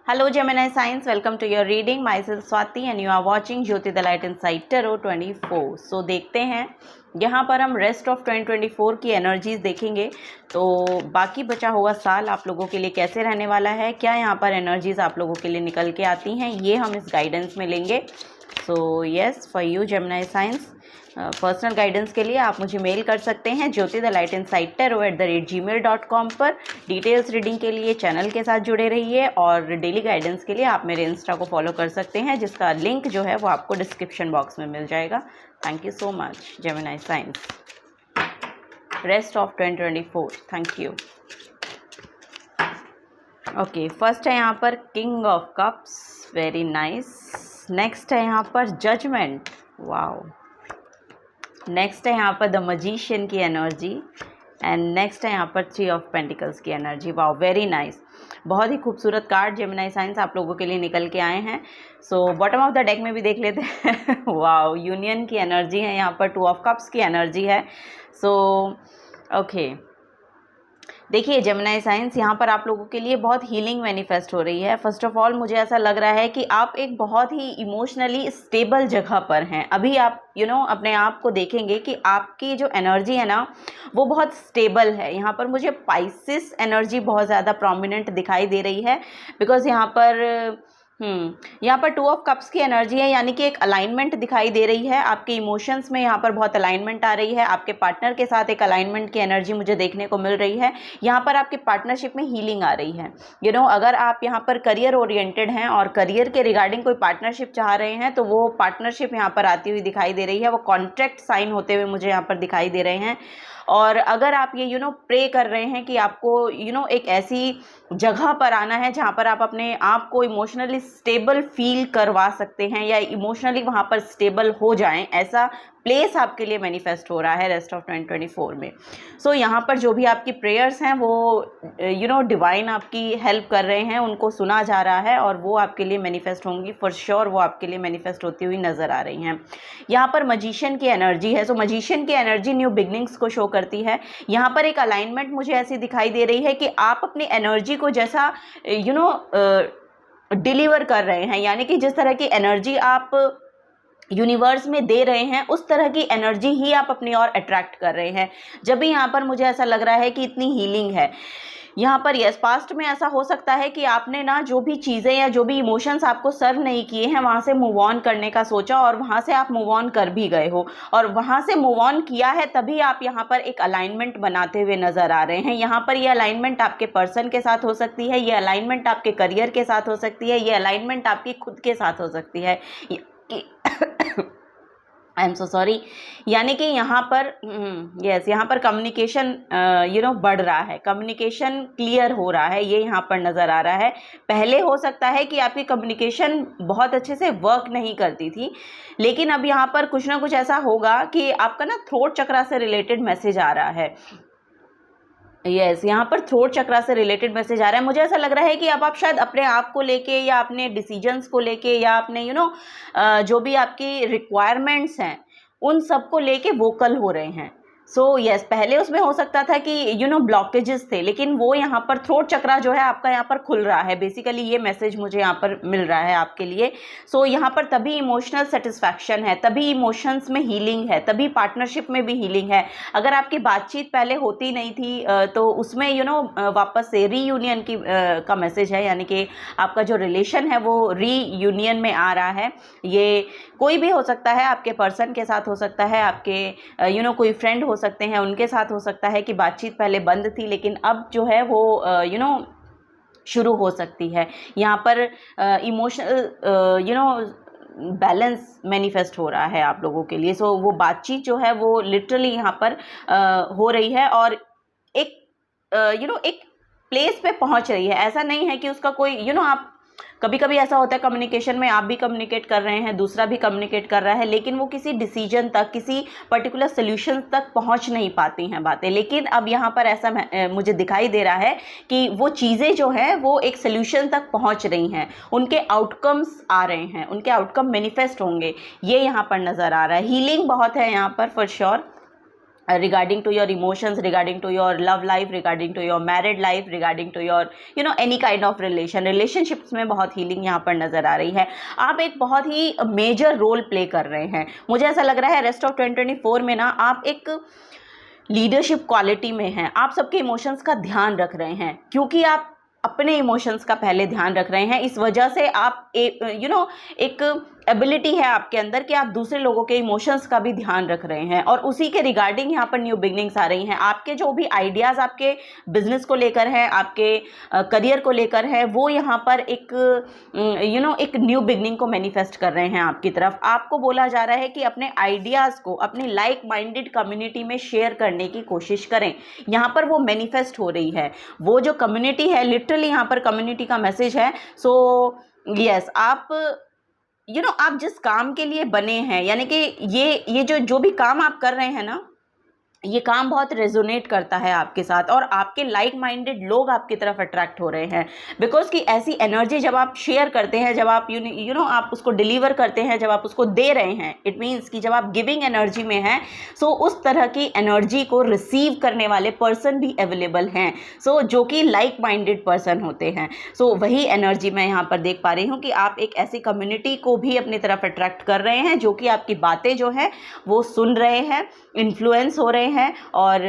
Hello Gemini Signs, welcome to your reading. Myself Swati and you are watching Jyoti the Light Inside Tarot 24. So देखते हैं यहाँ पर हम rest of 2024 की energies देखेंगे। तो बाकी बचा हुआ साल आप लोगों के लिए कैसे रहने वाला है, क्या यहाँ पर एनर्जीज आप लोगों के लिए निकल के आती हैं, ये हम इस गाइडेंस में लेंगे। So yes for you Gemini science, personal guidance के लिए आप मुझे मेल कर सकते हैं jyotidalightinsidetaro@gmail.com पर। डिटेल्स रीडिंग के लिए चैनल के साथ जुड़े रहिए और डेली गाइडेंस के लिए आप मेरे इंस्टा को फॉलो कर सकते हैं, जिसका लिंक जो है वो आपको डिस्क्रिप्शन बॉक्स में मिल जाएगा। Thank you so much Gemini science. Rest of 2024, thank you. Okay, first है यहाँ पर king of cups, very nice. Next है यहाँ पर जजमेंट, वाओ। नेक्स्ट है यहाँ पर द मजिशियन की एनर्जी एंड नेक्स्ट है यहाँ पर 3 ऑफ पेंटिकल्स की एनर्जी, वाओ वेरी नाइस। बहुत ही खूबसूरत कार्ड जेमिनी साइंस आप लोगों के लिए निकल के आए हैं। So bottom of the deck में भी देख लेते हैं वाओ, यूनियन की एनर्जी है यहाँ पर, 2 ऑफ कप्स की एनर्जी है। सो ओके, देखिए जेमिनी साइंस, यहाँ पर आप लोगों के लिए बहुत हीलिंग मैनिफेस्ट हो रही है। फर्स्ट ऑफ ऑल मुझे ऐसा लग रहा है कि आप एक बहुत ही इमोशनली स्टेबल जगह पर हैं अभी। आप अपने आप को देखेंगे कि आपकी जो एनर्जी है ना वो बहुत स्टेबल है। यहाँ पर मुझे पाइसिस एनर्जी बहुत ज़्यादा प्रोमिनेंट दिखाई दे रही है, बिकॉज यहाँ पर 2 ऑफ कप्स की एनर्जी है, यानी कि एक अलाइनमेंट दिखाई दे रही है। आपके इमोशंस में यहाँ पर बहुत अलाइनमेंट आ रही है। आपके पार्टनर के साथ एक अलाइनमेंट की एनर्जी मुझे देखने को मिल रही है। यहाँ पर आपके पार्टनरशिप में हीलिंग आ रही है। अगर आप यहाँ पर करियर ओरिएंटेड हैं और करियर के रिगार्डिंग कोई पार्टनरशिप चाह रहे हैं तो वो पार्टनरशिप यहाँ पर आती हुई दिखाई दे रही है। वो कॉन्ट्रैक्ट साइन होते हुए मुझे यहाँ पर दिखाई दे रहे हैं। और अगर आप ये प्रे कर रहे हैं कि आपको एक ऐसी जगह पर आना है जहाँ पर आप अपने आप को इमोशनली स्टेबल फील करवा सकते हैं या इमोशनली वहाँ पर स्टेबल हो जाएं, ऐसा प्लेस आपके लिए मैनिफेस्ट हो रहा है रेस्ट ऑफ 2024 में। सो यहाँ पर जो भी आपकी प्रेयर्स हैं वो डिवाइन आपकी हेल्प कर रहे हैं, उनको सुना जा रहा है और वो आपके लिए मैनिफेस्ट होंगी फॉर श्योर। वो आपके लिए मैनिफेस्ट होती हुई नज़र आ रही हैं। यहाँ पर मजिशियन की एनर्जी है। सो मजिशियन की एनर्जी न्यू बिगनिंग्स को शो करती है। यहाँ पर एक अलाइनमेंट मुझे ऐसी दिखाई दे रही है कि आप अपनी एनर्जी को जैसा डिलीवर कर रहे हैं, यानी कि जिस तरह की एनर्जी आप यूनिवर्स में दे रहे हैं उस तरह की एनर्जी ही आप अपनी ओर अट्रैक्ट कर रहे हैं। जब भी यहाँ पर मुझे ऐसा लग रहा है कि इतनी हीलिंग है यहाँ पर। यस, पास्ट में ऐसा हो सकता है कि आपने ना जो भी चीज़ें या जो भी इमोशंस आपको सर्व नहीं किए हैं वहाँ से मूव ऑन करने का सोचा और वहाँ से आप मूव ऑन कर भी गए हो और वहाँ से मूव ऑन किया है, तभी आप यहाँ पर एक अलाइनमेंट बनाते हुए नज़र आ रहे हैं। यहाँ पर ये अलाइनमेंट आपके पर्सन के साथ हो सकती है, ये अलाइनमेंट आपके करियर के साथ हो सकती है, ये अलाइनमेंट आपकी खुद के साथ हो सकती है। आई एम सो सॉरी, यानी कि यहाँ पर यहाँ पर कम्युनिकेशन बढ़ रहा है, कम्युनिकेशन क्लियर हो रहा है, ये यहाँ पर नज़र आ रहा है। पहले हो सकता है कि आपकी कम्युनिकेशन बहुत अच्छे से वर्क नहीं करती थी, लेकिन अब यहाँ पर कुछ ना कुछ ऐसा होगा कि आपका ना थ्रोट चक्रा से रिलेटेड मैसेज आ रहा है। यस, यहाँ पर थ्रोट चक्रा से रिलेटेड मैसेज आ रहा है। मुझे ऐसा लग रहा है कि अब आप शायद अपने आप को लेके या अपने डिसीजंस को लेके या अपने जो भी आपकी रिक्वायरमेंट्स हैं उन सब को लेके वोकल हो रहे हैं। सो यस, पहले उसमें हो सकता था कि ब्लॉकेजेस थे, लेकिन वो यहाँ पर थ्रोट चक्रा जो है आपका यहाँ पर खुल रहा है। बेसिकली ये मैसेज मुझे यहाँ पर मिल रहा है आपके लिए। सो यहाँ पर तभी इमोशनल सेटिस्फैक्शन है, तभी इमोशंस में हीलिंग है, तभी पार्टनरशिप में भी हीलिंग है। अगर आपकी बातचीत पहले होती नहीं थी तो उसमें वापस से रीयूनियन का मैसेज है, यानी कि आपका जो रिलेशन है वो रीयूनियन में आ रहा है। ये कोई भी हो सकता है, आपके पर्सन के साथ हो सकता है, आपके कोई फ्रेंड हो सकते हैं, उनके साथ हो सकता है कि बातचीत पहले बंद थी लेकिन अब जो है वो शुरू हो सकती है। यहाँ पर इमोशनल बैलेंस मैनिफेस्ट हो रहा है आप लोगों के लिए। सो वो बातचीत जो है वो लिटरली यहाँ पर हो रही है और एक एक प्लेस पे पहुंच रही है। ऐसा नहीं है कि उसका कोई आप कभी कभी ऐसा होता है कम्युनिकेशन में, आप भी कम्युनिकेट कर रहे हैं, दूसरा भी कम्युनिकेट कर रहा है, लेकिन वो किसी डिसीजन तक, किसी पर्टिकुलर सोल्यूशन तक पहुंच नहीं पाती हैं बातें। लेकिन अब यहाँ पर ऐसा मुझे दिखाई दे रहा है कि वो चीज़ें जो है वो एक सोल्यूशन तक पहुंच रही हैं, उनके आउटकम्स आ रहे हैं, उनके आउटकम मैनिफेस्ट होंगे, ये यहाँ पर नज़र आ रहा है। हीलिंग बहुत है यहाँ पर for sure. regarding to your emotions, regarding to your love life, regarding to your married life, regarding to your any kind of relationships में बहुत healing यहाँ पर नज़र आ रही है। आप एक बहुत ही मेजर रोल प्ले कर रहे हैं। मुझे ऐसा लग रहा है रेस्ट ऑफ 2024 में ना आप एक लीडरशिप क्वालिटी में हैं। आप सबके इमोशंस का ध्यान रख रहे हैं, क्योंकि आप अपने इमोशंस का पहले ध्यान रख रहे हैं। इस वजह से आप एक एबिलिटी है आपके अंदर कि आप दूसरे लोगों के इमोशंस का भी ध्यान रख रहे हैं, और उसी के रिगार्डिंग यहाँ पर न्यू बिगनिंग्स आ रही हैं। आपके जो भी आइडियाज़ आपके बिजनेस को लेकर हैं, आपके करियर को लेकर है, वो यहाँ पर एक एक न्यू बिगनिंग को मैनिफेस्ट कर रहे हैं आपकी तरफ। आपको बोला जा रहा है कि अपने आइडियाज़ को अपनी लाइक माइंडेड कम्युनिटी में शेयर करने की कोशिश करें। यहाँ पर वो मैनिफेस्ट हो रही है। वो जो कम्युनिटी है, लिटरली यहाँ पर कम्युनिटी का मैसेज है। सो यस, आप आप जिस काम के लिए बने हैं, यानी कि ये जो भी काम आप कर रहे हैं ना, ये काम बहुत रेजोनेट करता है आपके साथ, और आपके लाइक माइंडेड लोग आपकी तरफ अट्रैक्ट हो रहे हैं। बिकॉज कि ऐसी एनर्जी जब आप शेयर करते हैं, जब आप आप उसको डिलीवर करते हैं, जब आप उसको दे रहे हैं, इट मीन्स कि जब आप गिविंग एनर्जी में हैं, सो उस तरह की एनर्जी को रिसीव करने वाले पर्सन भी अवेलेबल हैं, सो जो कि लाइक माइंडेड पर्सन होते हैं। सो वही एनर्जी मैं यहाँ पर देख पा रही हूँ कि आप एक ऐसी कम्युनिटी को भी अपनी तरफ अट्रैक्ट कर रहे हैं जो कि आपकी बातें जो है वो सुन रहे हैं, इन्फ्लुएंस हो रहे हैं, और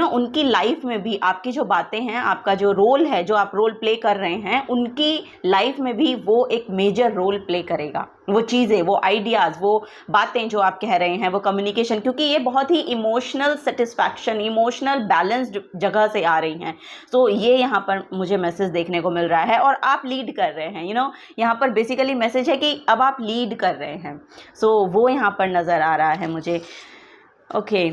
उनकी लाइफ में भी आपकी जो बातें हैं, आपका जो रोल है, जो आप रोल प्ले कर रहे हैं, उनकी लाइफ में भी वो एक मेजर रोल प्ले करेगा। वो चीज़ें, वो आइडियाज़, वो बातें जो आप कह रहे हैं, वो कम्युनिकेशन, क्योंकि ये बहुत ही इमोशनल सेटिस्फैक्शन, इमोशनल बैलेंस्ड जगह से आ रही हैं। तो ये यहाँ पर मुझे मैसेज देखने को मिल रहा है, और आप लीड कर रहे हैं। यहाँ पर बेसिकली मैसेज है कि अब आप लीड कर रहे हैं। सो वो यहाँ पर नज़र आ रहा है मुझे। ओके,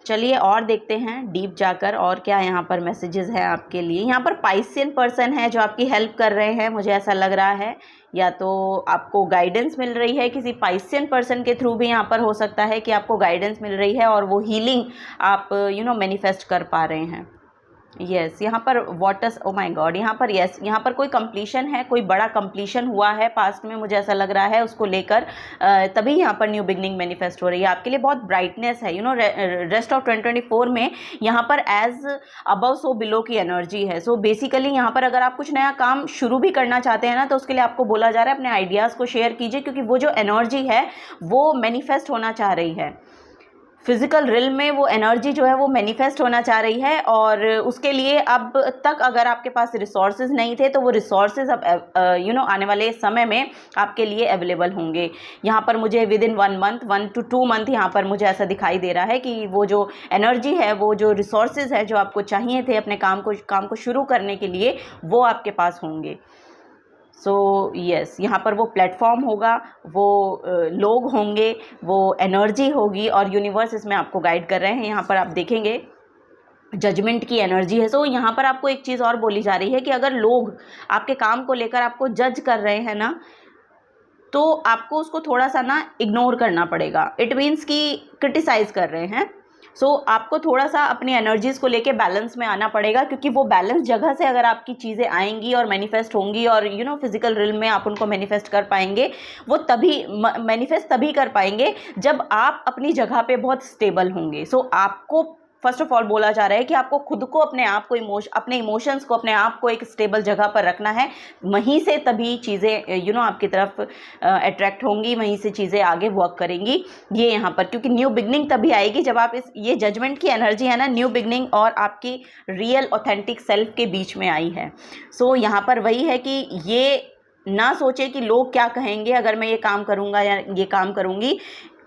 चलिए और देखते हैं डीप जाकर और क्या यहाँ पर मैसेजेस हैं आपके लिए। यहाँ पर पाइसियन पर्सन है जो आपकी हेल्प कर रहे हैं, मुझे ऐसा लग रहा है, या तो आपको गाइडेंस मिल रही है किसी पाइसियन पर्सन के थ्रू भी यहाँ पर हो सकता है कि आपको गाइडेंस मिल रही है, और वो हीलिंग आप मैनिफेस्ट कर पा रहे हैं। यस, यहाँ पर वाटर्स, ओ माय गॉड, यहाँ पर यस, यहाँ पर कोई कंप्लीशन है, कोई बड़ा कंप्लीशन हुआ है पास्ट में, मुझे ऐसा लग रहा है, उसको लेकर तभी यहाँ पर न्यू बिगनिंग मैनिफेस्ट हो रही है। आपके लिए बहुत ब्राइटनेस है। रेस्ट ऑफ 2024 में यहाँ पर एज अबव सो बिलो की एनर्जी है। सो बेसिकली यहाँ पर अगर आप कुछ नया काम शुरू भी करना चाहते हैं ना, तो उसके लिए आपको बोला जा रहा है अपने आइडियाज़ को शेयर कीजिए, क्योंकि वो जो एनर्जी है वो मैनिफेस्ट होना चाह रही है। फिजिकल रिल्म में वो एनर्जी जो है वो मैनिफेस्ट होना चाह रही है, और उसके लिए अब तक अगर आपके पास रिसोर्सेज नहीं थे, तो वो रिसोर्सेज अब आने वाले समय में आपके लिए अवेलेबल होंगे। यहाँ पर मुझे विद इन 1 to 2 मंथ यहाँ पर मुझे ऐसा दिखाई दे रहा है कि वो जो एनर्जी है, वो जो रिसोर्सेज है जो आपको चाहिए थे अपने काम को शुरू करने के लिए, वो आपके पास होंगे। सो यस, यहाँ पर वो प्लेटफॉर्म होगा, वो लोग होंगे, वो एनर्जी होगी, और यूनिवर्स इसमें आपको गाइड कर रहे हैं। यहाँ पर आप देखेंगे जजमेंट की एनर्जी है। सो यहाँ पर आपको एक चीज़ और बोली जा रही है कि अगर लोग आपके काम को लेकर आपको जज कर रहे हैं ना, तो आपको उसको थोड़ा सा ना इग्नोर करना पड़ेगा। इट मीन्स कि क्रिटिसाइज कर रहे हैं, सो आपको थोड़ा सा अपनी एनर्जीज़ को लेके बैलेंस में आना पड़ेगा, क्योंकि वो बैलेंस जगह से अगर आपकी चीज़ें आएंगी और मैनिफेस्ट होंगी, और फिजिकल रिल्म में आप उनको मैनिफेस्ट कर पाएंगे, वो तभी मैनिफेस्ट तभी कर पाएंगे जब आप अपनी जगह पे बहुत स्टेबल होंगे। सो आपको फर्स्ट ऑफ ऑल बोला जा रहा है कि आपको खुद को, अपने आप को, अपने इमोशंस को, अपने आप को एक स्टेबल जगह पर रखना है। वहीं से तभी चीज़ें आपकी तरफ अट्रैक्ट होंगी, वहीं से चीज़ें आगे वर्क करेंगी। ये यहाँ पर, क्योंकि न्यू बिगनिंग तभी आएगी जब आप ये जजमेंट की एनर्जी है ना, न्यू बिगनिंग और आपकी रियल ऑथेंटिक सेल्फ के बीच में आई है। सो यहाँ पर वही है कि ये ना सोचे कि लोग क्या कहेंगे अगर मैं ये काम करूँगा या ये काम करूँगी,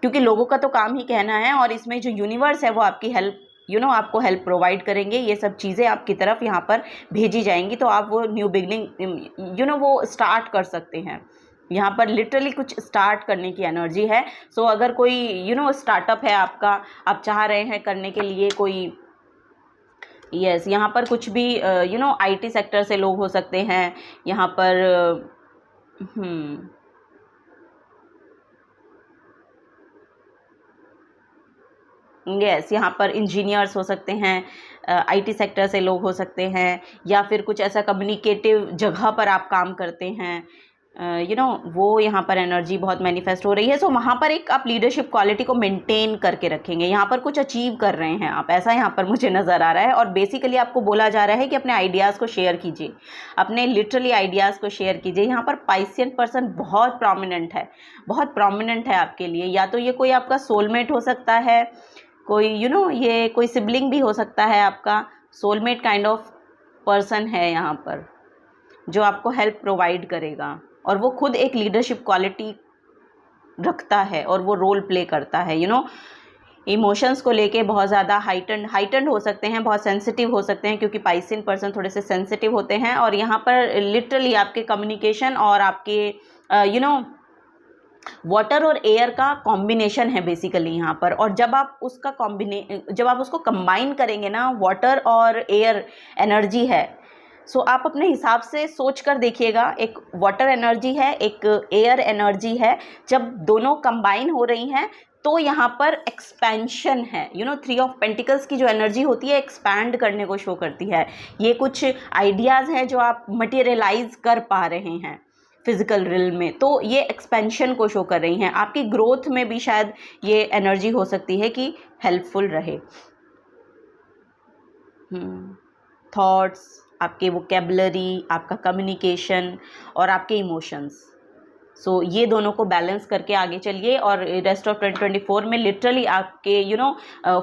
क्योंकि लोगों का तो काम ही कहना है, और इसमें जो यूनिवर्स है वो आपकी हेल्प आपको हेल्प प्रोवाइड करेंगे। ये सब चीज़ें आपकी तरफ यहाँ पर भेजी जाएंगी, तो आप वो न्यू बिगनिंग वो स्टार्ट कर सकते हैं। यहाँ पर लिटरली कुछ स्टार्ट करने की एनर्जी है। सो अगर कोई स्टार्टअप है आपका, आप चाह रहे हैं करने के लिए कोई, यस, यहाँ पर कुछ भी IT सेक्टर से लोग हो सकते हैं यहाँ पर। यस, यहाँ पर इंजीनियर्स हो सकते हैं, IT सेक्टर से लोग हो सकते हैं, या फिर कुछ ऐसा कम्युनिकेटिव जगह पर आप काम करते हैं, वो यहाँ पर एनर्जी बहुत मैनिफेस्ट हो रही है। सो वहाँ पर एक आप लीडरशिप क्वालिटी को मेंटेन करके रखेंगे, यहाँ पर कुछ अचीव कर रहे हैं आप, ऐसा यहाँ पर मुझे नज़र आ रहा है। और बेसिकली आपको बोला जा रहा है कि अपने आइडियाज़ को शेयर कीजिए, अपने लिटरली आइडियाज़ को शेयर कीजिए। यहाँ पर पाइसियन पर्सन बहुत प्रोमिनेंट है, बहुत प्रोमिनेंट है आपके लिए। या तो ये कोई आपका सोलमेट हो सकता है, कोई ये कोई सिबलिंग भी हो सकता है, आपका सोलमेट काइंड ऑफ पर्सन है यहाँ पर, जो आपको हेल्प प्रोवाइड करेगा। और वो खुद एक लीडरशिप क्वालिटी रखता है और वो रोल प्ले करता है। इमोशंस को लेके बहुत ज़्यादा हाइटन्ड हो सकते हैं, बहुत सेंसिटिव हो सकते हैं, क्योंकि पाइसियन पर्सन थोड़े से सेंसिटिव होते हैं। और यहाँ पर लिटरली आपके कम्युनिकेशन और आपके वाटर और एयर का कॉम्बिनेशन है बेसिकली यहाँ पर। और जब आप उसको कंबाइन करेंगे ना, वाटर और एयर एनर्जी है, सो आप अपने हिसाब से सोच कर देखिएगा, एक वाटर एनर्जी है, एक एयर एनर्जी है, जब दोनों कंबाइन हो रही हैं तो यहाँ पर एक्सपेंशन है। 3 ऑफ पेंटिकल्स की जो एनर्जी होती है एक्सपैंड करने को शो करती है। ये कुछ आइडियाज़ हैं जो आप मटेरियलाइज कर पा रहे हैं फिजिकल रिल में, तो ये एक्सपेंशन को शो कर रही हैं। आपकी ग्रोथ में भी शायद ये एनर्जी हो सकती है कि हेल्पफुल रहे। थॉट्स, आपके वोकेबलरी, आपका कम्युनिकेशन और आपके इमोशंस, सो ये दोनों को बैलेंस करके आगे चलिए। और रेस्ट ऑफ 2024 में लिटरली आपके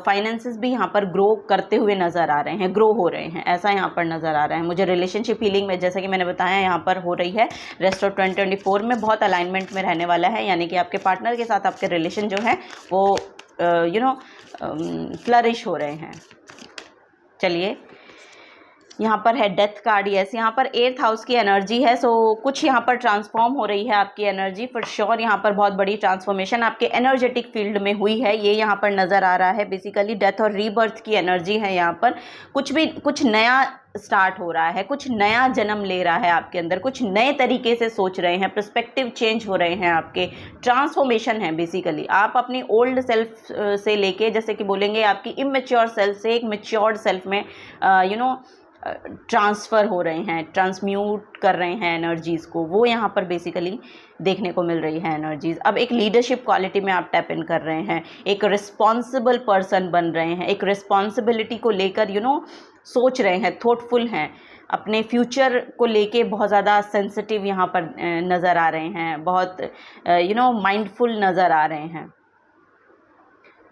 फाइनेंसेस भी यहाँ पर ग्रो करते हुए नज़र आ रहे हैं, ग्रो हो रहे हैं, ऐसा यहाँ पर नज़र आ रहा है मुझे। रिलेशनशिप हीलिंग में जैसा कि मैंने बताया यहाँ पर हो रही है, रेस्ट ऑफ 2024 में बहुत अलाइनमेंट में रहने वाला है, यानी कि आपके पार्टनर के साथ आपके रिलेशन जो है वो फ्लरिश हो रहे हैं। चलिए, यहाँ पर है डेथ कार्ड। यस, यहाँ पर 8th हाउस की एनर्जी है। सो कुछ यहाँ पर ट्रांसफॉर्म हो रही है आपकी एनर्जी, फॉर श्योर। यहाँ पर बहुत बड़ी ट्रांसफॉर्मेशन आपके एनर्जेटिक फील्ड में हुई है, ये यहाँ पर नज़र आ रहा है। बेसिकली डेथ और रीबर्थ की एनर्जी है यहाँ पर। कुछ नया स्टार्ट हो रहा है, कुछ नया जन्म ले रहा है आपके अंदर, कुछ नए तरीके से सोच रहे हैं, पर्सपेक्टिव चेंज हो रहे हैं आपके, ट्रांसफॉर्मेशन है बेसिकली। आप अपनी ओल्ड सेल्फ से लेके, जैसे कि बोलेंगे आपकी इमेच्योर सेल्फ से एक मेच्योर्ड सेल्फ में ट्रांसफ़र हो रहे हैं, ट्रांसम्यूट कर रहे हैं एनर्जीज़ को, वो यहाँ पर बेसिकली देखने को मिल रही है एनर्जीज़। अब एक लीडरशिप क्वालिटी में आप टैप इन कर रहे हैं, एक रिस्पॉन्सिबल पर्सन बन रहे हैं, एक रिस्पॉन्सिबिलिटी को लेकर सोच रहे हैं, थॉटफुल हैं, अपने फ्यूचर को लेके बहुत ज़्यादा सेंसिटिव यहाँ पर नज़र आ रहे हैं, बहुत माइंडफुल नज़र आ रहे हैं।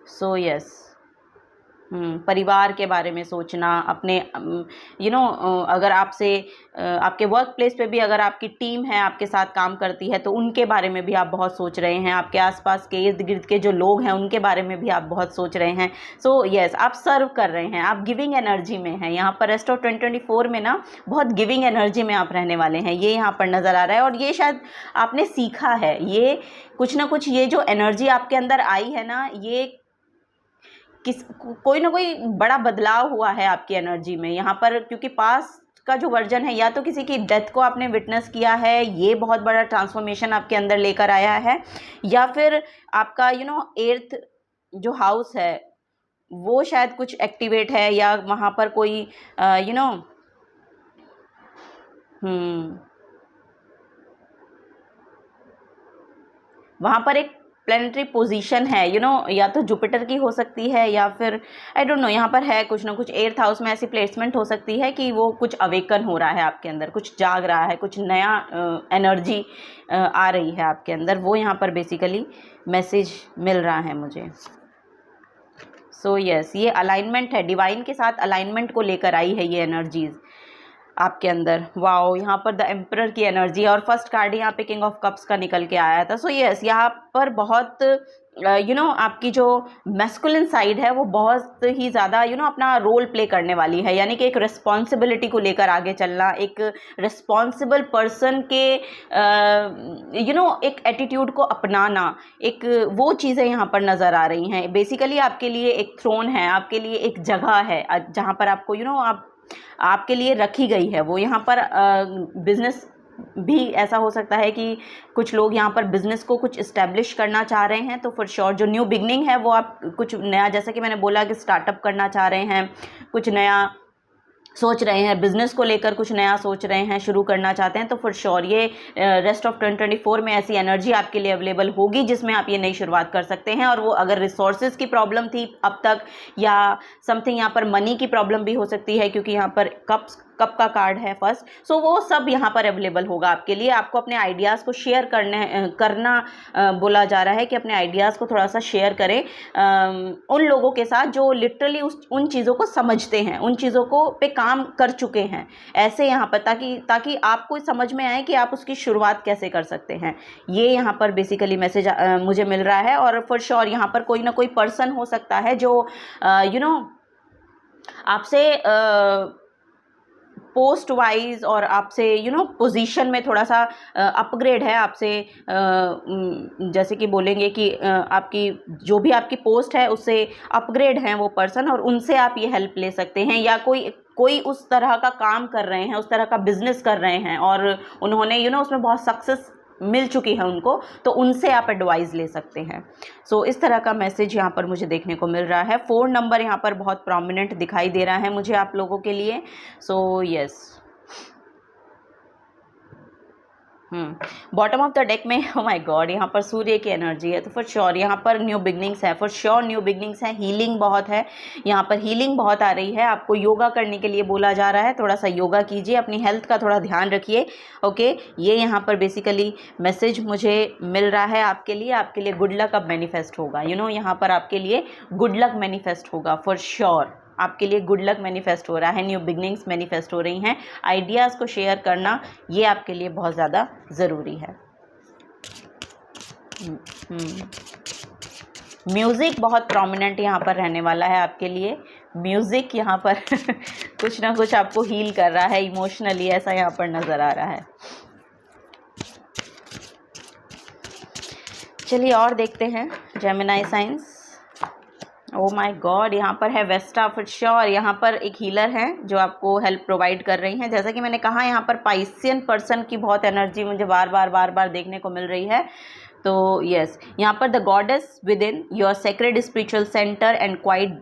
सो यस, परिवार के बारे में सोचना, अपने अगर आपसे आपके वर्क प्लेस पे भी अगर आपकी टीम है, आपके साथ काम करती है, तो उनके बारे में भी आप बहुत सोच रहे हैं। आपके आसपास के इर्द गिर्द के जो लोग हैं उनके बारे में भी आप बहुत सोच रहे हैं। सो यस, आप सर्व कर रहे हैं, आप गिविंग एनर्जी में हैं। यहाँ पर रेस्ट ऑफ 2024 में ना बहुत गिविंग एनर्जी में आप रहने वाले हैं, ये यहाँ पर नज़र आ रहा है। और ये शायद आपने सीखा है, ये कुछ ना कुछ, ये जो एनर्जी आपके अंदर आई है ना, ये कोई ना कोई बड़ा बदलाव हुआ है आपकी एनर्जी में यहाँ पर। क्योंकि पास्ट का जो वर्जन है, या तो किसी की डेथ को आपने विटनेस किया है, ये बहुत बड़ा ट्रांसफॉर्मेशन आपके अंदर लेकर आया है, या फिर आपका 8th जो हाउस है वो शायद कुछ एक्टिवेट है, या वहाँ पर कोई वहाँ पर एक प्लैनेटरी पोजीशन है, या तो जुपिटर की हो सकती है, या फिर आई डोंट नो, यहाँ पर है कुछ ना कुछ 8th हाउस में ऐसी प्लेसमेंट हो सकती है कि वो कुछ अवेकन हो रहा है आपके अंदर, कुछ जाग रहा है, कुछ नया एनर्जी आ रही है आपके अंदर, वो यहाँ पर बेसिकली मैसेज मिल रहा है मुझे। सो यस, ये अलाइनमेंट है, डिवाइन के साथ अलाइनमेंट को लेकर आई है ये एनर्जीज़ आपके अंदर। वाओ, यहाँ पर द एम्परर की एनर्जी है, और फर्स्ट कार्ड यहाँ पे किंग ऑफ कप्स का निकल के आया था। सो यस, यहाँ पर बहुत आपकी जो मैस्कुलिन साइड है वो बहुत ही ज़्यादा अपना रोल प्ले करने वाली है, यानी कि एक रिस्पॉन्सिबिलिटी को लेकर आगे चलना, एक रिस्पॉन्सिबल पर्सन के एक एटीट्यूड को अपनाना, एक वो चीज़ें यहाँ पर नज़र आ रही हैं। बेसिकली आपके लिए एक थ्रोन है, आपके लिए एक जगह है जहाँ पर आपको आपके लिए रखी गई है। वो यहाँ पर बिज़नेस भी ऐसा हो सकता है कि कुछ लोग यहाँ पर बिज़नेस को कुछ इस्टेब्लिश करना चाह रहे हैं, तो फॉर श्योर जो न्यू बिगनिंग है वो आप कुछ नया, जैसे कि मैंने बोला कि स्टार्टअप करना चाह रहे हैं, कुछ नया सोच रहे हैं, बिजनेस को लेकर कुछ नया सोच रहे हैं, शुरू करना चाहते हैं, तो फॉर श्योर ये रेस्ट ऑफ 2024 में ऐसी एनर्जी आपके लिए अवेलेबल होगी जिसमें आप ये नई शुरुआत कर सकते हैं। और वो अगर रिसोर्सेज की प्रॉब्लम थी अब तक, या समथिंग यहाँ पर मनी की प्रॉब्लम भी हो सकती है, क्योंकि यहाँ पर कप का कार्ड है फर्स्ट, सो वो सब यहाँ पर अवेलेबल होगा आपके लिए। आपको अपने आइडियाज़ को शेयर करना बोला जा रहा है कि अपने आइडियाज़ को थोड़ा सा शेयर करें उन लोगों के साथ जो लिटरली उन चीज़ों को समझते हैं, उन चीज़ों को पे काम कर चुके हैं, ऐसे यहाँ पर, ताकि आपको समझ में आए कि आप उसकी शुरुआत कैसे कर सकते हैं। ये यहाँ पर बेसिकली मैसेज मुझे मिल रहा है। और फॉर श्योर यहाँ पर कोई ना कोई पर्सन हो सकता है जो आपसे पोस्ट वाइज और आपसे पोजीशन में थोड़ा सा अपग्रेड है आपसे, जैसे कि बोलेंगे कि आपकी जो भी आपकी पोस्ट है उससे अपग्रेड हैं वो पर्सन, और उनसे आप ये हेल्प ले सकते हैं। या कोई उस तरह का काम कर रहे हैं, उस तरह का बिजनेस कर रहे हैं और उन्होंने उसमें बहुत सक्सेस मिल चुकी है उनको, तो उनसे आप एडवाइस ले सकते हैं। सो इस तरह का मैसेज यहाँ पर मुझे देखने को मिल रहा है। 4 नंबर यहाँ पर बहुत प्रोमिनेंट दिखाई दे रहा है मुझे आप लोगों के लिए। So yes, bottom of the deck में ओ माय गॉड यहाँ पर सूर्य की एनर्जी है, तो फॉर श्योर यहाँ पर न्यू बिगनिंग्स है, फॉर श्योर न्यू बिगनिंग्स है। हीलिंग बहुत है यहाँ पर, हीलिंग बहुत आ रही है। आपको योगा करने के लिए बोला जा रहा है, थोड़ा सा योगा कीजिए, अपनी हेल्थ का थोड़ा ध्यान रखिए। ओके, ये यहाँ पर बेसिकली मैसेज मुझे मिल रहा है आपके लिए गुड लक अब मैनिफेस्ट होगा। यहाँ पर आपके लिए गुड लक मैनिफेस्ट होगा, फॉर श्योर आपके लिए गुड लक मैनिफेस्ट हो रहा है, न्यू बिगनिंग्स मैनिफेस्ट हो रही हैं। आइडियाज़ को शेयर करना ये आपके लिए बहुत ज़्यादा ज़रूरी है। म्यूज़िक बहुत प्रोमिनेंट यहाँ पर रहने वाला है आपके लिए। म्यूज़िक यहाँ पर कुछ ना कुछ आपको हील कर रहा है इमोशनली, ऐसा यहाँ पर नज़र आ रहा है। चलिए और देखते हैं Gemini science. O my God, यहाँ पर है वेस्टा, फॉर श्योर यहाँ पर एक हीलर है जो आपको हेल्प प्रोवाइड कर रही हैं। जैसा कि मैंने कहा, यहाँ पर पाइसियन पर्सन की बहुत एनर्जी मुझे बार बार देखने को मिल रही है। तो यस, यहाँ पर the goddess with in your sacred spiritual centre and quite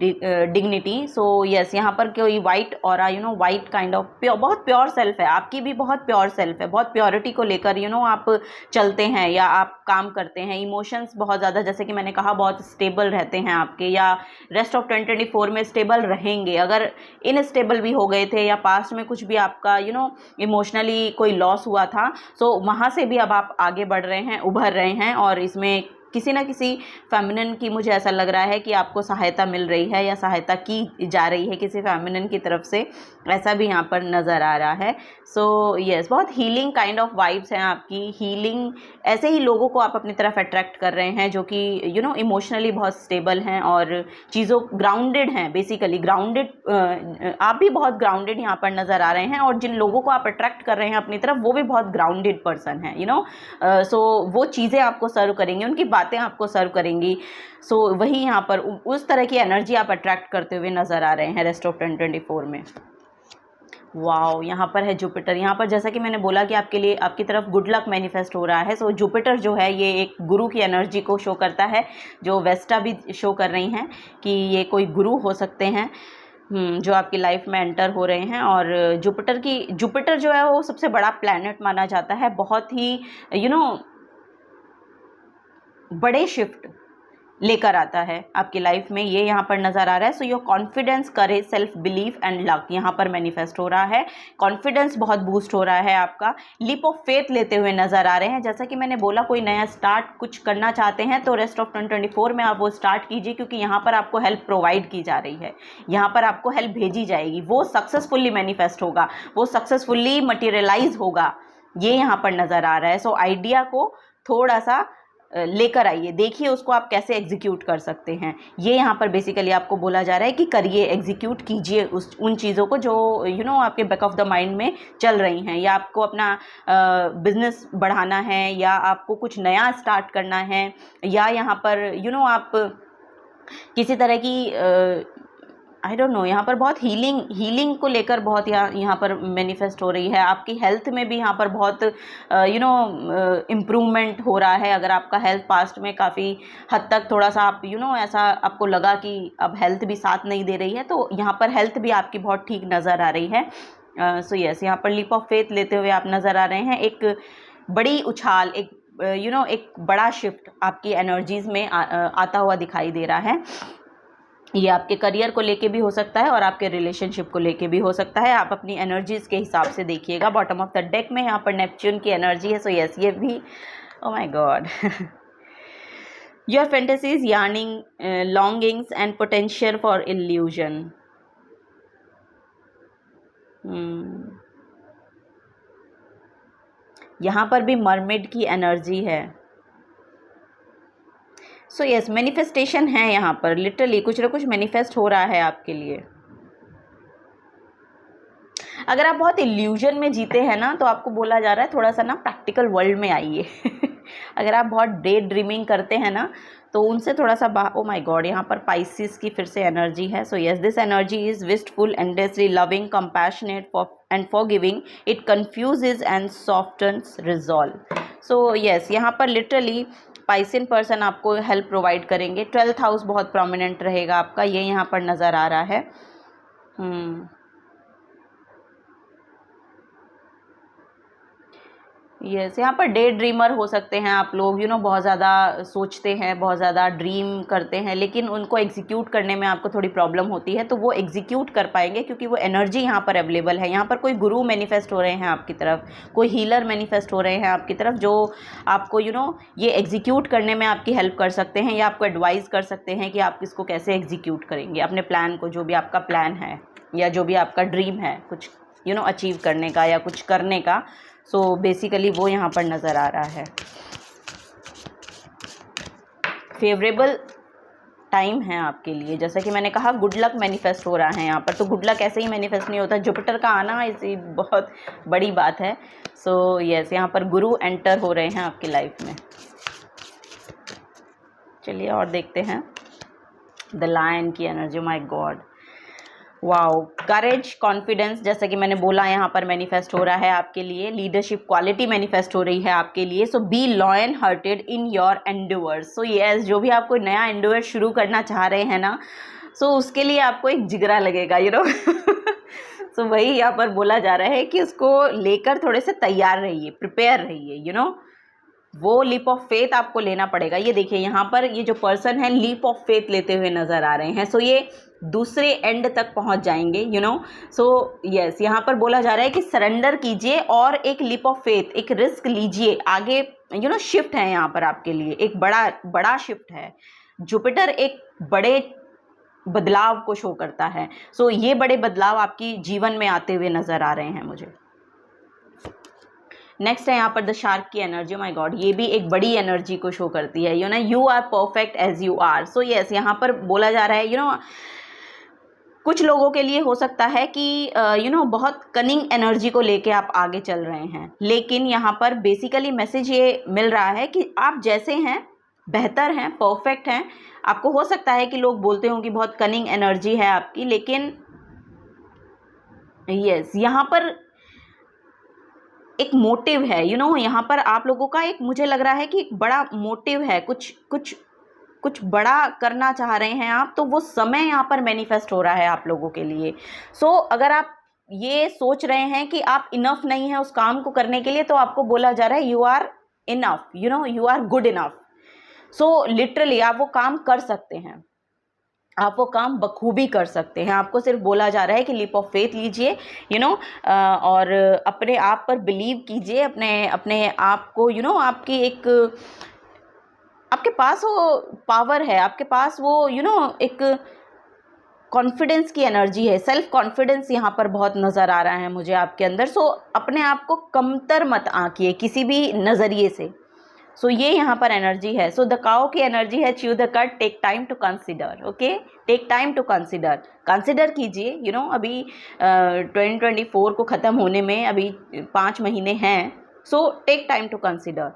dignity. So yes, यहाँ पर कोई वाइट और वाइट काइंड ऑफ बहुत प्योर सेल्फ है, आपकी भी बहुत प्योर सेल्फ है, बहुत प्योरिटी को लेकर आप चलते हैं या आप काम करते हैं। इमोशंस बहुत ज़्यादा, जैसे कि मैंने कहा, बहुत स्टेबल रहते हैं आपके, या रेस्ट ऑफ 2024 में स्टेबल रहेंगे। अगर इनस्टेबल भी हो गए थे या पास्ट में कुछ भी आपका इमोशनली कोई लॉस हुआ था, सो वहाँ से भी अब आप आगे बढ़ रहे हैं, उभर रहे हैं। और इसमें किसी ना किसी फेमिनिन की मुझे ऐसा लग रहा है कि आपको सहायता मिल रही है या सहायता की जा रही है किसी फेमिनिन की तरफ से, ऐसा भी यहाँ पर नज़र आ रहा है। सो यस, बहुत हीलिंग काइंड ऑफ वाइब्स हैं आपकी। हीलिंग, ऐसे ही लोगों को आप अपनी तरफ अट्रैक्ट कर रहे हैं जो कि इमोशनली बहुत स्टेबल हैं और चीज़ों ग्राउंडेड हैं, बेसिकली ग्राउंडेड। आप भी बहुत ग्राउंडेड यहाँ पर नज़र आ रहे हैं, और जिन लोगों को आप अट्रैक्ट कर रहे हैं अपनी तरफ, वो भी बहुत ग्राउंडेड पर्सन हैं। सो वो चीज़ें आपको सर्व करेंगी, उनकी बातें आपको सर्व करेंगी। सो वही यहाँ पर उस तरह की एनर्जी आप अट्रैक्ट करते हुए नज़र आ रहे हैं रेस्ट ऑफ 2024 में। वाओ, यहाँ पर है जुपिटर। यहाँ पर जैसा कि मैंने बोला कि आपके लिए, आपकी तरफ गुड लक मैनिफेस्ट हो रहा है। सो जुपिटर जो है ये एक गुरु की एनर्जी को शो करता है, जो वेस्टा भी शो कर रही हैं कि ये कोई गुरु हो सकते हैं जो आपकी लाइफ में एंटर हो रहे हैं। और जुपिटर जो है वो सबसे बड़ा प्लैनेट माना जाता है, बहुत ही बड़े शिफ्ट लेकर आता है आपकी लाइफ में, ये यहाँ पर नज़र आ रहा है। So your confidence, courage, self belief and luck यहाँ पर मैनिफेस्ट हो रहा है। कॉन्फिडेंस बहुत बूस्ट हो रहा है आपका, लीप ऑफ फेथ लेते हुए नज़र आ रहे हैं। जैसा कि मैंने बोला, कोई नया स्टार्ट कुछ करना चाहते हैं तो रेस्ट ऑफ 2024 में आप वो स्टार्ट कीजिए, क्योंकि यहाँ पर आपको हेल्प प्रोवाइड की जा रही है, यहाँ पर आपको हेल्प भेजी जाएगी, वो सक्सेसफुली मैनिफेस्ट होगा, वो सक्सेसफुली मटीरियलाइज होगा, ये यहाँ पर नज़र आ रहा है। सो आइडिया को थोड़ा सा लेकर आइए, देखिए उसको आप कैसे एग्जीक्यूट कर सकते हैं। ये यहाँ पर बेसिकली आपको बोला जा रहा है कि करिए, एग्जीक्यूट कीजिए उन चीज़ों को जो आपके बैक ऑफ द माइंड में चल रही हैं, या आपको अपना बिजनेस बढ़ाना है, या आपको कुछ नया स्टार्ट करना है, या यहाँ पर आप किसी तरह की आई डोंट नो, यहाँ पर बहुत हीलिंग को लेकर बहुत यहाँ पर मैनिफेस्ट हो रही है। आपकी हेल्थ में भी यहाँ पर बहुत इम्प्रूवमेंट हो रहा है। अगर आपका हेल्थ पास्ट में काफ़ी हद तक थोड़ा सा आप ऐसा आपको लगा कि अब हेल्थ भी साथ नहीं दे रही है, तो यहाँ पर हेल्थ भी आपकी बहुत ठीक नज़र आ रही है। सो यस, यहाँ पर लीप ऑफ फेथ लेते हुए आप नज़र आ रहे हैं। एक बड़ी उछाल, एक एक बड़ा शिफ्ट आपकी एनर्जीज़ में आता हुआ दिखाई दे रहा है। ये आपके करियर को लेके भी हो सकता है और आपके रिलेशनशिप को लेके भी हो सकता है। आप अपनी एनर्जीज़ के हिसाब से देखिएगा। बॉटम ऑफ द डेक में यहाँ पर नेपच्यून की एनर्जी है। सो यस, ये भी, oh my god, your fantasies, yearning, longings and potential for illusion. यहाँ पर भी मरमेड की एनर्जी है। सो यस, मैनिफेस्टेशन है यहाँ पर। लिटरली कुछ ना कुछ मैनिफेस्ट हो रहा है आपके लिए। अगर आप बहुत इल्यूजन में जीते हैं ना, तो आपको बोला जा रहा है थोड़ा सा ना प्रैक्टिकल वर्ल्ड में आइए। अगर आप बहुत डे ड्रीमिंग करते हैं ना, तो उनसे थोड़ा सा ओ माय गॉड, यहाँ पर पाइसिस की फिर से एनर्जी है। So yes, this energy is wistful, endlessly loving, compassionate and forgiving. It confuses and softens resolve. So yes, यहाँ पर लिटरली पाइसिन पर्सन आपको हेल्प प्रोवाइड करेंगे। 12th हाउस बहुत प्रोमिनेंट रहेगा आपका, ये यहाँ पर नज़र आ रहा है। यस, यहाँ पर डे ड्रीमर हो सकते हैं आप लोग। बहुत ज़्यादा सोचते हैं, बहुत ज़्यादा ड्रीम करते हैं, लेकिन उनको एग्जीक्यूट करने में आपको थोड़ी प्रॉब्लम होती है। तो वो एग्जीक्यूट कर पाएंगे क्योंकि वो एनर्जी यहाँ पर अवेलेबल है। यहाँ पर कोई गुरु मैनिफेस्ट हो रहे हैं आपकी तरफ, कोई हीलर मैनिफेस्ट हो रहे हैं आपकी तरफ, जो आपको ये एग्जीक्यूट करने में आपकी हेल्प कर सकते हैं, या आपको एडवाइस कर सकते हैं कि आप इसको कैसे एग्जीक्यूट करेंगे, अपने प्लान को, जो भी आपका प्लान है या जो भी आपका ड्रीम है कुछ अचीव करने का या कुछ करने का। सो बेसिकली वो यहाँ पर नज़र आ रहा है। फेवरेबल टाइम है आपके लिए। जैसा कि मैंने कहा, गुड लक मैनिफेस्ट हो रहा है यहाँ पर। तो गुड लक ऐसे ही मैनिफेस्ट नहीं होता, जुपिटर का आना इसी बहुत बड़ी बात है। सो यस, यहाँ पर गुरु एंटर हो रहे हैं आपकी लाइफ में। चलिए और देखते हैं द लायन की energy. My God, wow, courage, confidence, जैसा कि मैंने बोला यहाँ पर मैनिफेस्ट हो रहा है आपके लिए। लीडरशिप क्वालिटी मैनिफेस्ट हो रही है आपके लिए। So be loyal hearted in your endeavours. So yes, जो भी आप कोई नया एंडोवर शुरू करना चाह रहे हैं ना, सो उसके लिए आपको एक जिगरा लगेगा, सो वही यहाँ पर बोला जा रहा है कि उसको लेकर थोड़े से तैयार रहिए, प्रिपेयर रहिए। वो लीप ऑफ फेथ आपको लेना पड़ेगा। ये देखिए, यहाँ पर ये जो पर्सन है लीप ऑफ फेथ लेते हुए नज़र आ रहे हैं। सो ये दूसरे एंड तक पहुँच जाएंगे। सो यस, यहाँ पर बोला जा रहा है कि सरेंडर कीजिए और एक लीप ऑफ फेथ, एक रिस्क लीजिए आगे। शिफ्ट है यहाँ पर आपके लिए, एक बड़ा शिफ्ट है। जुपिटर एक बड़े बदलाव को शो करता है। सो ये बड़े बदलाव आपकी जीवन में आते हुए नज़र आ रहे हैं मुझे। नेक्स्ट है यहाँ पर द शार्क की एनर्जी। माय गॉड, ये भी एक बड़ी एनर्जी को शो करती है। You are perfect as you are. So yes, यहाँ पर बोला जा रहा है कुछ लोगों के लिए हो सकता है कि बहुत कनिंग एनर्जी को लेके आप आगे चल रहे हैं, लेकिन यहाँ पर बेसिकली मैसेज ये मिल रहा है कि आप जैसे हैं बेहतर हैं, परफेक्ट हैं। आपको हो सकता है कि लोग बोलते हों कि बहुत कनिंग एनर्जी है आपकी, लेकिन यस, यहाँ पर एक मोटिव है। यहाँ पर आप लोगों का एक, मुझे लग रहा है कि एक बड़ा मोटिव है, कुछ बड़ा करना चाह रहे हैं आप। तो वो समय यहाँ पर मैनिफेस्ट हो रहा है आप लोगों के लिए। सो अगर आप ये सोच रहे हैं कि आप इनफ नहीं है उस काम को करने के लिए, तो आपको बोला जा रहा है you are enough, you are good enough. So literally आप वो काम कर सकते हैं, आप वो काम बखूबी कर सकते हैं। आपको सिर्फ बोला जा रहा है कि लीप ऑफ फेथ लीजिए, और अपने आप पर बिलीव कीजिए, अपने आप को, आपके पास वो पावर है, आपके पास वो एक कॉन्फिडेंस की एनर्जी है, सेल्फ कॉन्फिडेंस यहाँ पर बहुत नज़र आ रहा है मुझे आपके अंदर। सो अपने आप को कमतर मत आंकिए किसी भी नज़रिए से। सो ये यहाँ पर एनर्जी है। सो द काउ की एनर्जी है chew the cut, take time to consider. Okay, take time to consider कीजिए। अभी 2024 को ख़त्म होने में अभी 5 महीने हैं। So take time to consider.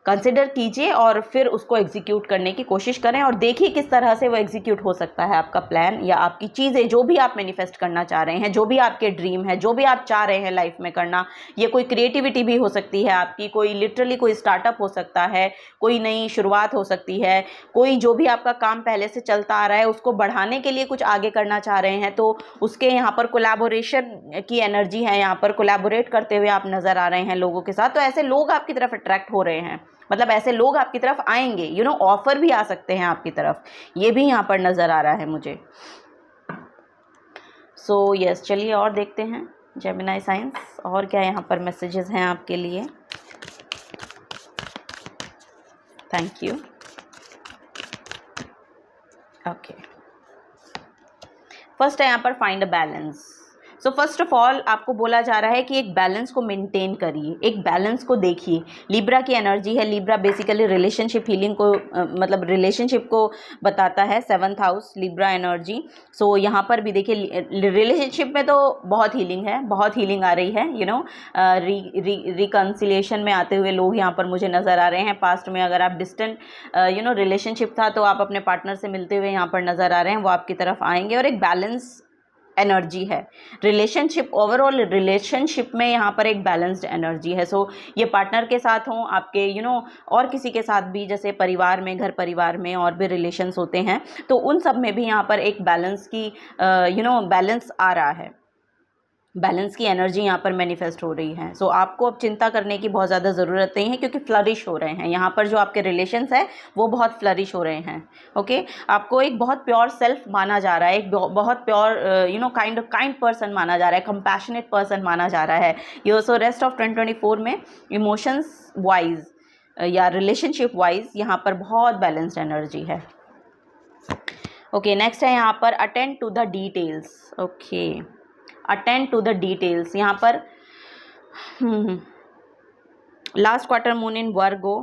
Consider कीजिए और फिर उसको एग्जीक्यूट करने की कोशिश करें और देखिए किस तरह से वो एग्जीक्यूट हो सकता है आपका प्लान या आपकी चीज़ें, जो भी आप मैनिफेस्ट करना चाह रहे हैं, जो भी आपके ड्रीम है, जो भी आप चाह रहे हैं लाइफ में करना। ये कोई क्रिएटिविटी भी हो सकती है आपकी, कोई लिटरली कोई स्टार्टअप हो सकता है, कोई नई शुरुआत हो सकती है, कोई जो भी आपका काम पहले से चलता आ रहा है उसको बढ़ाने के लिए कुछ आगे करना चाह रहे हैं, तो उसके यहाँ पर कोलैबोरेशन की एनर्जी है, यहाँ पर कोलैबोरेट करते हुए आप नज़र आ रहे हैं लोगों के साथ। तो ऐसे लोग आपकी तरफ अट्रैक्ट हो रहे हैं, मतलब ऐसे लोग आपकी तरफ आएंगे, ऑफर भी आ सकते हैं आपकी तरफ, ये भी यहाँ पर नज़र आ रहा है मुझे। सो यस, चलिए और देखते हैं जेमिनी साइंस और क्या यहाँ पर मैसेजेस हैं आपके लिए। Thank you. ओके, फर्स्ट है यहाँ पर find a balance. So first of all आपको बोला जा रहा है कि एक बैलेंस को मेंटेन करिए, एक बैलेंस को देखिए। लिब्रा की एनर्जी है, लिब्रा बेसिकली रिलेशनशिप हीलिंग को मतलब रिलेशनशिप को बताता है, 7th हाउस लिब्रा एनर्जी। सो यहाँ पर भी देखिए रिलेशनशिप में तो बहुत हीलिंग है, बहुत हीलिंग आ रही है, रिकन्सिलिएशन में आते हुए लोग यहाँ पर मुझे नज़र आ रहे हैं। पास्ट में अगर आप डिस्टेंट रिलेशनशिप था तो आप अपने पार्टनर से मिलते हुए यहाँ पर नज़र आ रहे हैं, वो आपकी तरफ आएंगे और एक बैलेंस एनर्जी है। रिलेशनशिप, ओवरऑल रिलेशनशिप में यहाँ पर एक बैलेंस्ड एनर्जी है। सो ये पार्टनर के साथ हों, आपके और किसी के साथ भी, जैसे परिवार में, घर परिवार में और भी रिलेशंस होते हैं, तो उन सब में भी यहाँ पर एक बैलेंस की बैलेंस आ रहा है, बैलेंस की एनर्जी यहाँ पर मैनिफेस्ट हो रही है। सो आपको अब चिंता करने की बहुत ज़्यादा ज़रूरत नहीं है, क्योंकि फ्लरिश हो रहे हैं यहाँ पर, जो आपके रिलेशंस है वो बहुत फ्लरिश हो रहे हैं। ओके, आपको एक बहुत प्योर सेल्फ माना जा रहा है, एक बहुत प्योर काइंड पर्सन माना जा रहा है, कंपैशनेट पर्सन माना जा रहा है। ये सो रेस्ट ऑफ 2024 में इमोशंस वाइज या रिलेशनशिप वाइज यहाँ पर बहुत बैलेंस्ड एनर्जी है। ओके, नेक्स्ट है यहाँ पर attend to the details. Okay, attend to the details. यहाँ पर last quarter moon in Virgo,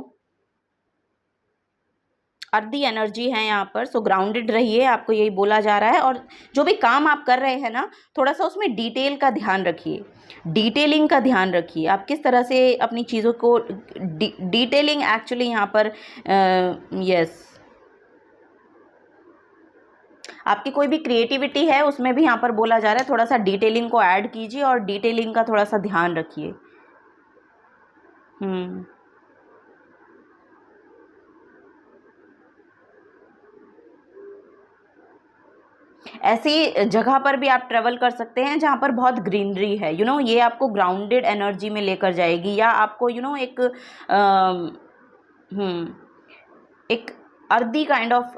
earthy energy है यहाँ पर। सो ग्राउंडेड रहिए, आपको यही बोला जा रहा है। और जो भी काम आप कर रहे हैं ना, थोड़ा सा उसमें डिटेल का ध्यान रखिए, डिटेलिंग का ध्यान रखिए। आप किस तरह से अपनी चीज़ों को डिटेलिंग एक्चुअली यहाँ पर यस, आपकी कोई भी क्रिएटिविटी है उसमें भी यहाँ पर बोला जा रहा है, थोड़ा सा डिटेलिंग को ऐड कीजिए और डिटेलिंग का थोड़ा सा ध्यान रखिए। ऐसी जगह पर भी आप ट्रेवल कर सकते हैं जहाँ पर बहुत ग्रीनरी है, ये आपको ग्राउंडेड एनर्जी में लेकर जाएगी, या आपको एक अर्दी काइंड ऑफ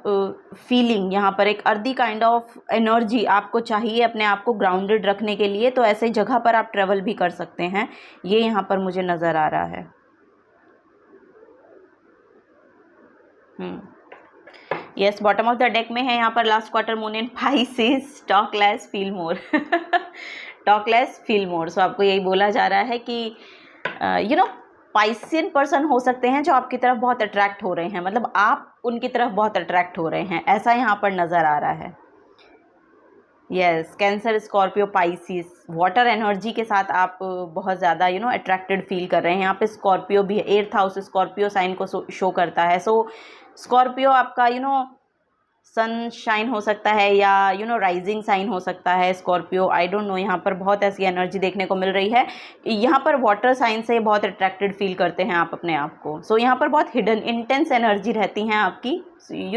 फीलिंग, यहाँ पर एक अर्दी काइंड ऑफ एनर्जी आपको चाहिए अपने आप को ग्राउंडेड रखने के लिए, तो ऐसे जगह पर आप ट्रेवल भी कर सकते हैं, ये यहाँ पर मुझे नज़र आ रहा है। Yes, bottom of the deck में है यहाँ पर last quarter moon in Pisces, talk less feel more, talk less feel more. So आपको यही बोला जा रहा है कि पाइसियन पर्सन हो सकते हैं जो आपकी तरफ बहुत अट्रैक्ट हो रहे हैं, मतलब आप उनकी तरफ बहुत अट्रैक्ट हो रहे हैं, ऐसा यहाँ पर नज़र आ रहा है। Yes, cancer, Scorpio, Pisces, water energy के साथ आप बहुत ज़्यादा अट्रैक्टेड फील कर रहे हैं। यहाँ पे स्कॉर्पियो भी है, 8th हाउस स्कॉर्पियो साइन को शो करता है। सो स्कॉर्पियो आपका सनशाइन हो सकता है या राइजिंग साइन हो सकता है स्कॉर्पियो, आई डोंट नो। यहाँ पर बहुत ऐसी एनर्जी देखने को मिल रही है। यहाँ पर वाटर साइन से बहुत अट्रैक्टेड फील करते हैं आप अपने आप को। सो यहाँ पर बहुत हिडन इंटेंस एनर्जी रहती हैं आपकी,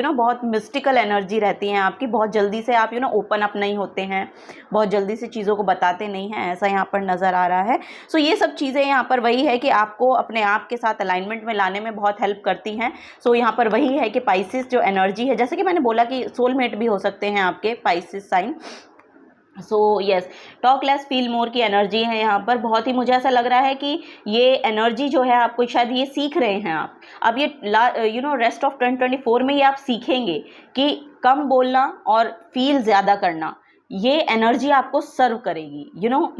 बहुत मिस्टिकल एनर्जी रहती हैं आपकी। बहुत जल्दी से आप ओपन अप नहीं होते हैं, बहुत जल्दी से चीज़ों को बताते नहीं हैं, ऐसा यहाँ पर नज़र आ रहा है। सो ये सब चीज़ें यहाँ पर वही है कि आपको अपने आप के साथ अलाइनमेंट में लाने में बहुत हेल्प करती हैं। सो यहाँ पर वही है कि पाइसिस जो एनर्जी है, जैसे कि मैंने बोला कि सोलमेट भी हो सकते हैं आपके Pisces sign. So yes, talk less feel more की एनर्जी है यहाँ पर। बहुत ही मुझे ऐसा लग रहा है कि ये एनर्जी जो है आपको, शायद ये सीख रहे हैं आप अब, ये रेस्ट ऑफ 2024 में ये आप सीखेंगे कि कम बोलना और फील ज़्यादा करना, ये एनर्जी आपको सर्व करेगी,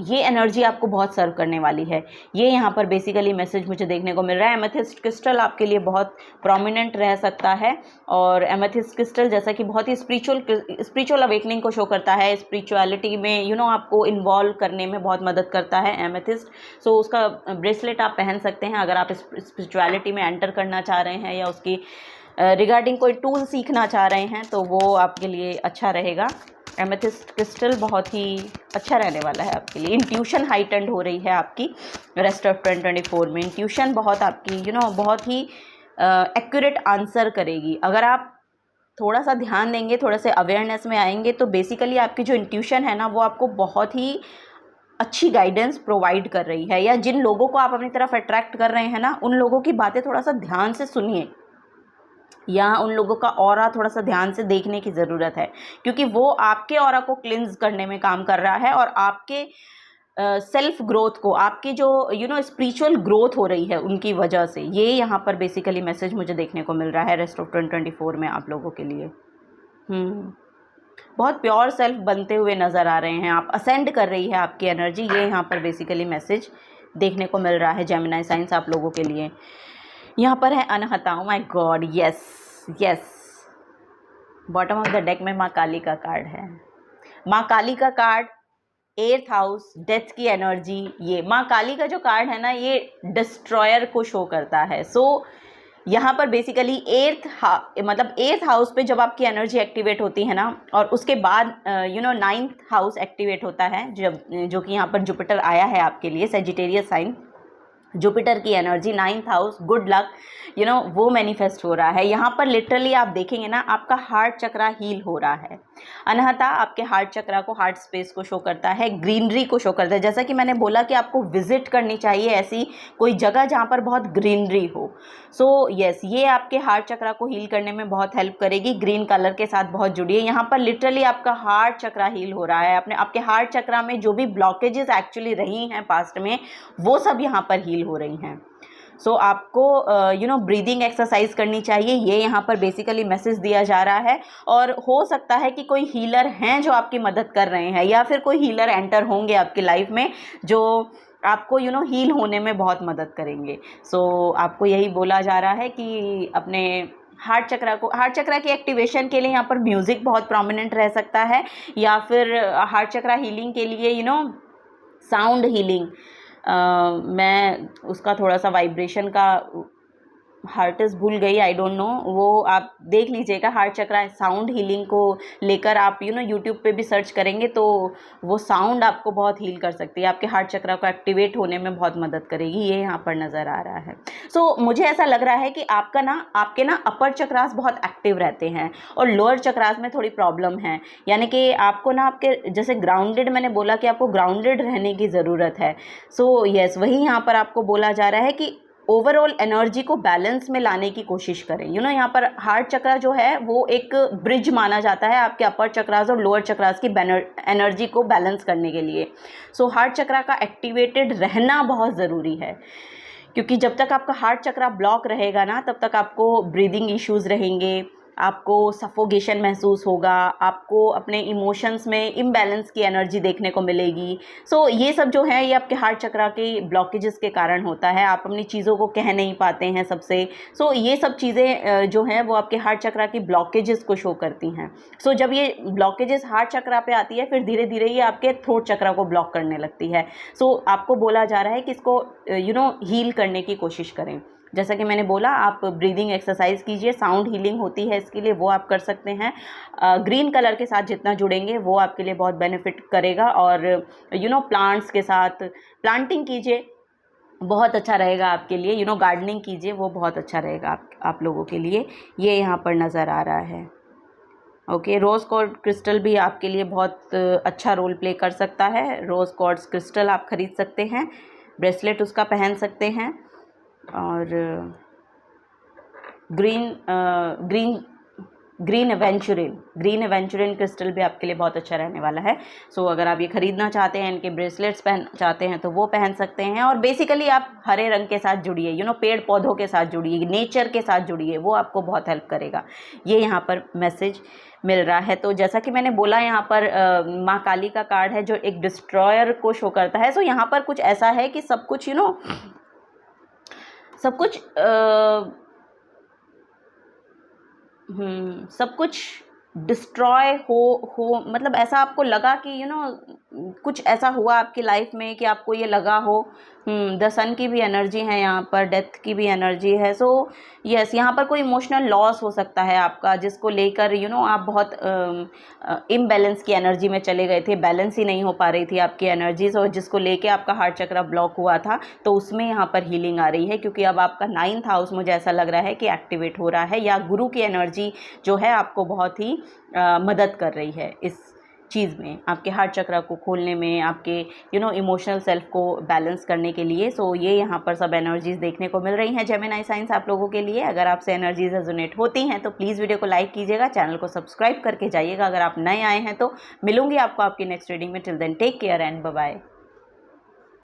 ये एनर्जी आपको बहुत सर्व करने वाली है। ये यहाँ पर बेसिकली मैसेज मुझे देखने को मिल रहा है। एमेथिस्ट क्रिस्टल आपके लिए बहुत प्रोमिनेंट रह सकता है, और एमेथिस्ट क्रिस्टल जैसा कि बहुत ही स्पिरिचुअल अवेकनिंग को शो करता है, स्पिरिचुअलिटी में आपको इन्वॉल्व करने में बहुत मदद करता है एमेथिस्ट। सो उसका ब्रेसलेट आप पहन सकते हैं अगर आप स्पिरिचुअलिटी में एंटर करना चाह रहे हैं, या उसकी रिगार्डिंग कोई टूल सीखना चाह रहे हैं, तो वो आपके लिए अच्छा रहेगा। एमेथिस्ट क्रिस्टल बहुत ही अच्छा रहने वाला है आपके लिए। इंट्यूशन हाइटेंड हो रही है आपकी रेस्ट ऑफ 2024 में। इंट्यूशन बहुत आपकी बहुत ही एक्यूरेट आंसर करेगी। अगर आप थोड़ा सा ध्यान देंगे, थोड़ा से अवेयरनेस में आएंगे, तो बेसिकली आपकी जो इंट्यूशन है ना, वो आपको बहुत ही अच्छी गाइडेंस प्रोवाइड कर रही है। या जिन लोगों को आप अपनी तरफ अट्रैक्ट कर रहे हैं ना, उन लोगों की बातें थोड़ा सा ध्यान से सुनिए, या उन लोगों का ऑरा थोड़ा सा ध्यान से देखने की ज़रूरत है, क्योंकि वो आपके ऑरा को क्लिंज करने में काम कर रहा है, और आपके सेल्फ ग्रोथ को, आपकी जो स्पिरिचुअल ग्रोथ हो रही है उनकी वजह से। ये यहाँ पर बेसिकली मैसेज मुझे देखने को मिल रहा है रेस्ट ऑफ 2024 में आप लोगों के लिए। बहुत प्योर सेल्फ बनते हुए नज़र आ रहे हैं आप, असेंड कर रही है आपकी एनर्जी। ये यहाँ पर बेसिकली मैसेज देखने को मिल रहा है जेमिनी साइंस आप लोगों के लिए। यहाँ पर है Anahata. Oh my god, yes, bottom of the deck में माँ काली का कार्ड है। माँ काली का कार्ड, 8th हाउस, डेथ की एनर्जी। ये माँ काली का जो कार्ड है ना, ये डिस्ट्रॉयर को शो करता है। सो यहाँ पर बेसिकली 8th हाउस पे जब आपकी एनर्जी एक्टिवेट होती है ना, और उसके बाद 9th हाउस एक्टिवेट होता है, जो कि यहाँ पर जुपिटर आया है आपके लिए, सेजिटेरियस साइन। जुपिटर की energy 9th house, good luck, वो मैनिफेस्ट हो रहा है। यहाँ पर लिटरली आप देखेंगे ना, आपका हार्ट चक्रा हील हो रहा है। अनहता आपके हार्ट चक्रा को, हार्ट स्पेस को शो करता है, ग्रीनरी को शो करता है। जैसा कि मैंने बोला कि आपको विजिट करनी चाहिए ऐसी कोई जगह जहाँ पर बहुत ग्रीनरी हो। सो यस, ये आपके हार्ट चक्रा को हील करने में बहुत हेल्प करेगी। ग्रीन कलर के साथ बहुत जुड़िए। यहाँ पर लिटरली आपका हार्ट चक्रा हील हो रहा है। आपके हार्ट चक्रा में जो भी ब्लॉकेजेस एक्चुअली रही हैं पास्ट में, वो सब यहाँ पर हील हो रही हैं। सो आपको ब्रीदिंग एक्सरसाइज करनी चाहिए। ये यहाँ पर बेसिकली मैसेज दिया जा रहा है। और हो सकता है कि कोई हीलर हैं जो आपकी मदद कर रहे हैं, या फिर कोई हीलर एंटर होंगे आपकी लाइफ में जो आपको हील होने में बहुत मदद करेंगे। सो आपको यही बोला जा रहा है कि अपने हार्ट चक्रा की एक्टिवेशन के लिए यहाँ पर म्यूज़िक बहुत प्रोमिनेंट रह सकता है, या फिर हार्ट चक्रा हीलिंग के लिए साउंड हीलिंग। मैं उसका थोड़ा सा वाइब्रेशन का हार्टिस भूल गई, आई डोंट नो, वो आप देख लीजिएगा। हार्ट चक्रा साउंड हीलिंग को लेकर आप यूट्यूब पे भी सर्च करेंगे तो वो साउंड आपको बहुत हील कर सकती है, आपके हार्ट चक्रा को एक्टिवेट होने में बहुत मदद करेगी। ये यहाँ पर नज़र आ रहा है। सो मुझे ऐसा लग रहा है कि आपके अपर चक्रास बहुत एक्टिव रहते हैं, और लोअर चक्रास में थोड़ी प्रॉब्लम है। यानी कि आपको आपके जैसे ग्राउंडेड, मैंने बोला कि आपको ग्राउंडेड रहने की ज़रूरत है। सो यस, वही यहाँ पर आपको बोला जा रहा है कि ओवरऑल एनर्जी को बैलेंस में लाने की कोशिश करें। यहाँ पर हार्ट चक्रा जो है वो एक ब्रिज माना जाता है आपके अपर चक्रास और लोअर चक्रास की एनर्जी को बैलेंस करने के लिए। सो हार्ट चक्रा का एक्टिवेटेड रहना बहुत ज़रूरी है, क्योंकि जब तक आपका हार्ट चक्रा ब्लॉक रहेगा ना, तब तक आपको ब्रीदिंग इश्यूज़ रहेंगे, आपको सफोकेशन महसूस होगा, आपको अपने इमोशंस में इम्बैलेंस की एनर्जी देखने को मिलेगी। सो ये सब जो है ये आपके हार्ट चक्रा के ब्लॉकेजेस के कारण होता है। आप अपनी चीज़ों को कह नहीं पाते हैं सबसे। सो ये सब चीज़ें जो हैं वो आपके हार्ट चक्रा की ब्लॉकेजेस को शो करती हैं। सो जब ये ब्लॉकेजेस हार्ट चक्रा पे आती है, फिर धीरे धीरे ये आपके थ्रोट चक्रा को ब्लॉक करने लगती है। सो आपको बोला जा रहा है कि इसको हील करने की कोशिश करें। जैसा कि मैंने बोला, आप ब्रीदिंग एक्सरसाइज कीजिए, साउंड हीलिंग होती है इसके लिए, वो आप कर सकते हैं। ग्रीन कलर के साथ जितना जुड़ेंगे वो आपके लिए बहुत बेनिफिट करेगा। और प्लांट्स के साथ प्लांटिंग कीजिए, बहुत अच्छा रहेगा आपके लिए। गार्डनिंग कीजिए, वो बहुत अच्छा रहेगा आप लोगों के लिए। ये यहाँ पर नज़र आ रहा है। ओके, रोज़ क्वार्ट्ज क्रिस्टल भी आपके लिए बहुत अच्छा रोल प्ले कर सकता है। रोज़ क्वार्ट्ज क्रिस्टल आप ख़रीद सकते हैं, ब्रेसलेट उसका पहन सकते हैं। और ग्रीन ग्रीन एवेंचुरिन क्रिस्टल भी आपके लिए बहुत अच्छा रहने वाला है। सो अगर आप ये खरीदना चाहते हैं, इनके ब्रेसलेट्स पहन चाहते हैं तो वो पहन सकते हैं। और बेसिकली आप हरे रंग के साथ जुड़िए, पेड़ पौधों के साथ जुड़िए, नेचर के साथ जुड़िए, वो आपको बहुत हेल्प करेगा, ये यहाँ पर मैसेज मिल रहा है। तो जैसा कि मैंने बोला, यहाँ पर माँ काली का कार्ड है जो एक डिस्ट्रॉयर को शो करता है। सो यहाँ पर कुछ ऐसा है कि सब कुछ सब कुछ डिस्ट्रॉय हो मतलब ऐसा आपको लगा कि कुछ ऐसा हुआ आपकी लाइफ में कि आपको ये लगा हो। द सन की भी एनर्जी है यहाँ पर, डेथ की भी एनर्जी है। सो यस, यहाँ पर कोई इमोशनल लॉस हो सकता है आपका, जिसको लेकर आप बहुत इम्बैलेंस की एनर्जी में चले गए थे, बैलेंस ही नहीं हो पा रही थी आपकी एनर्जीज, और जिसको लेके आपका हार्ट चक्र ब्लॉक हुआ था। तो उसमें यहाँ पर हीलिंग आ रही है, क्योंकि अब आपका 9th हाउस मुझे ऐसा लग रहा है कि एक्टिवेट हो रहा है, या गुरु की एनर्जी जो है आपको बहुत ही मदद कर रही है इस चीज़ में, आपके हार्ट चक्र को खोलने में, आपके इमोशनल सेल्फ को बैलेंस करने के लिए। सो ये यहाँ पर सब एनर्जीज देखने को मिल रही हैं जेमिनी साइंस आप लोगों के लिए। अगर आपसे एनर्जीज रेजोनेट होती हैं तो प्लीज़ वीडियो को लाइक कीजिएगा, चैनल को सब्सक्राइब करके जाइएगा अगर आप नए आए हैं तो। मिलूंगी आपको आपकी नेक्स्ट रीडिंग में। Till then take care and bye bye.